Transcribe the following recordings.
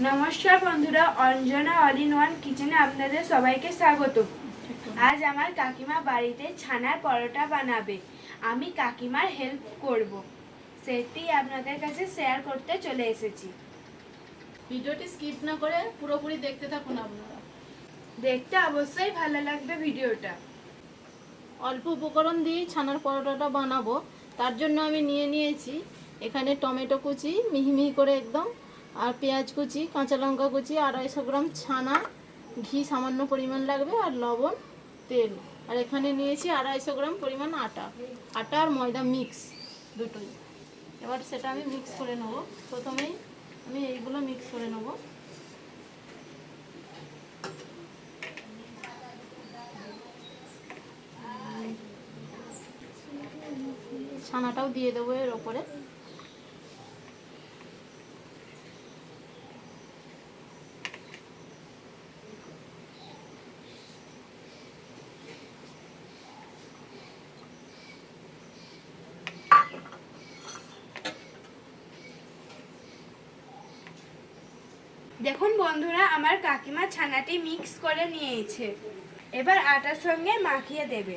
নমস্কার বন্ধুরা, Anjana all in one কিচেনে আপনাদের সবাইকে স্বাগত। আজ আমার কাকিমা বাড়িতে ছানার পরোটা বানাবে। আমি কাকিমার হেল্প করব, সেটি আপনাদের কাছে শেয়ার করতে চলে এসেছি। ভিডিওটি স্কিপ না করে পুরোপুরি দেখতে থাকুন। আপনারা দেখতে অবশ্যই ভালো লাগবে ভিডিওটা। অল্প উপকরণ দিয়ে ছানার পরোটাটা বানাবো। তার জন্য আমি নিয়েছি এখানে টমেটো কুচি মিহি মিহি করে একদম, আর পেঁয়াজ কুচি, কাঁচা লঙ্কা কুচি, 250 গ্রাম ছানা, ঘি সামান্য পরিমাণ লাগবে, আর লবণ, তেল। আর এখানে নিয়েছি 250 গ্রাম পরিমাণ আটা আর ময়দা মিক্স দুটোই। এবার সেটা আমি মিক্স করে নেব। প্রথমেই আমি এইগুলো মিক্স করে নেব। ছানাটাও দিয়ে দেবো এর ওপরে। দেখুন বন্ধুরা, আমার কাকিমা ছানাটি মিক্স করে নিয়েছে। এবার আটার সঙ্গে মাখিয়ে দেবে।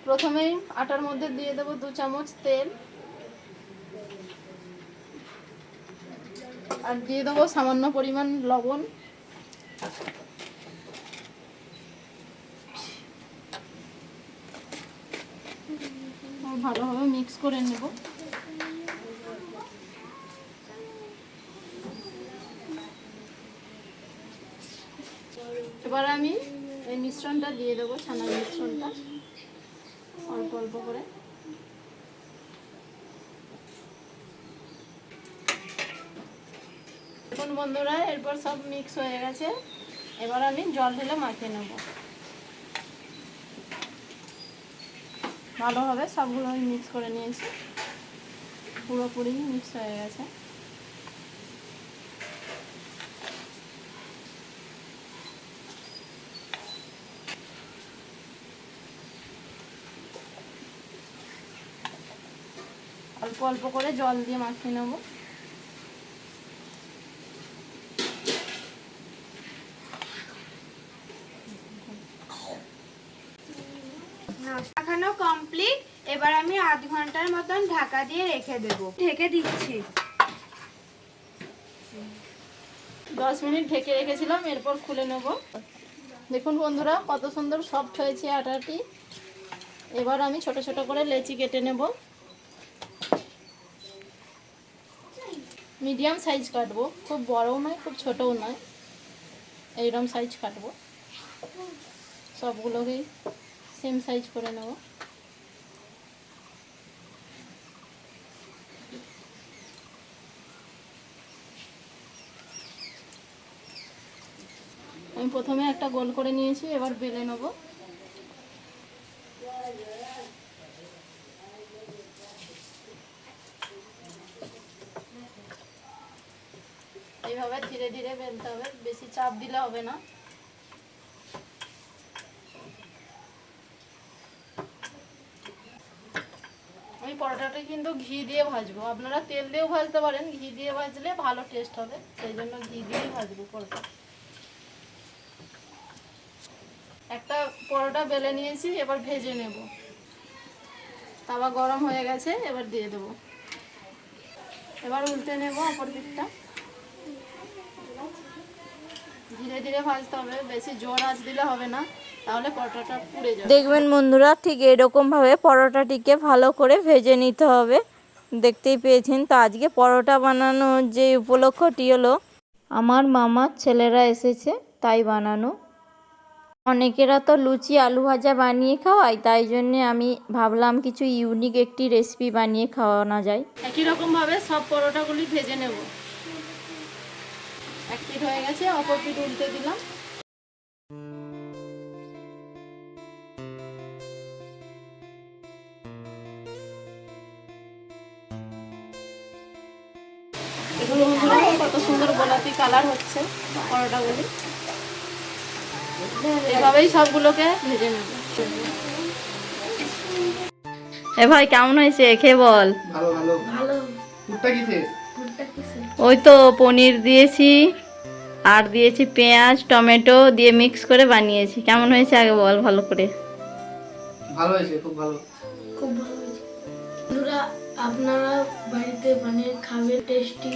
প্রথমেই আটার মধ্যে দিয়ে দেবো 2 চামচ তেল, আর দিয়ে দেবো সামান্য পরিমাণ লবণ। ভালোভাবে মিক্স করে নেব। এবার আমি এই মিশ্রণটা দিয়ে দেবো, ছানার মিশ্রণটা অল্প অল্প করে। এখন বন্ধুরা এরপর সব মিক্স হয়ে গেছে। এবার আমি জল ঢেলে মাখিয়ে নেব। ভালোভাবে সবগুলো আমি মিক্স করে নিয়েছি, পুরোপুরি মিক্স হয়ে গেছে। অল্প অল্প করে জল দিয়ে মাখিয়ে নেব। মাখানো কমপ্লিট। এবার আমি আধ ঘন্টার মতন ঢাকা দিয়ে রেখে দেব। ঢেকে দিচ্ছি। 10 মিনিট ঢেকে রেখেছিলাম, এরপর খুলে নেব। দেখুন বন্ধুরা, কত সুন্দর সফট হয়েছে আটাটি। এবার আমি ছোট ছোট করে লেচি কেটে নেব। মিডিয়াম সাইজ কাটবো, খুব বড়ও নয় খুব ছোটও নয়, এইরকম সাইজ কাটবো। সবগুলোকেই সেম সাইজ করে নেব। আমি প্রথমে একটা গোল করে নিয়েছি, এবার বেলে নেব। এইভাবে ধীরে ধীরে বেলতে হবে, বেশি চাপ দিলে হবে না। আমি পরোটাটা কিন্তু ঘি দিয়ে ভাজবো, আপনারা তেল দিয়েও ভাজতে পারেন, ঘি দিয়ে ভাজলে ভালো টেস্ট হবে, সেই জন্য ঘি দিয়েই ভাজবো পরোটা। একটা পরোটা বেলে নিয়েছি, এবার ভেজে নেব। তাওয়া গরম হয়ে গেছে, এবার দিয়ে দেবো। এবার উল্টে নেব অপর দিকটা। ধীরে ধীরে ভাজতে হবে, বেশি জোর আঁচ দিলে হবে না, তাহলে পরোটাটা পুড়ে যাবে। দেখবেন বন্ধুরা, ঠিক এরকমভাবে পরোটাটিকে ভালো করে ভেজে নিতে হবে। দেখতেই পেয়েছেন। তো আজকে পরোটা বানানোর যে উপলক্ষটি হলো আমার মামার ছেলেরা এসেছে, তাই বানানো। অনেকেরা তো লুচি আলু ভাজা বানিয়ে খাওয়ায়, তাই জন্যে আমি ভাবলাম কিছু ইউনিক একটি রেসিপি বানিয়ে খাওয়ানো যায়। একই রকমভাবে সব পরোটাগুলি ভেজে নেব। এক পিঠ হয়ে গেছে, অপর পিঠ উল্টে দিলাম। এগুলো কত সুন্দর গোলাপি কালার হচ্ছে পরোটাগুলি। এভাবেই সবগুলোকে ভেজে নেব। এ ভাই কেমন হয়েছে খেয়ে বল। ভালো ভালো ভালো। পুরটা কিসের? ওই তো পনির দিয়েছি আর দিয়েছি পেঁয়াজ টমেটো দিয়ে মিক্স করে বানিয়েছি। কেমন হয়েছে আগে বল ভালো করে। ভালো হয়েছে, খুব ভালো। খুব ভালো হয়েছে। বন্ধুরা আপনারা বাড়িতে বানিয়ে খাবে, টেস্টি।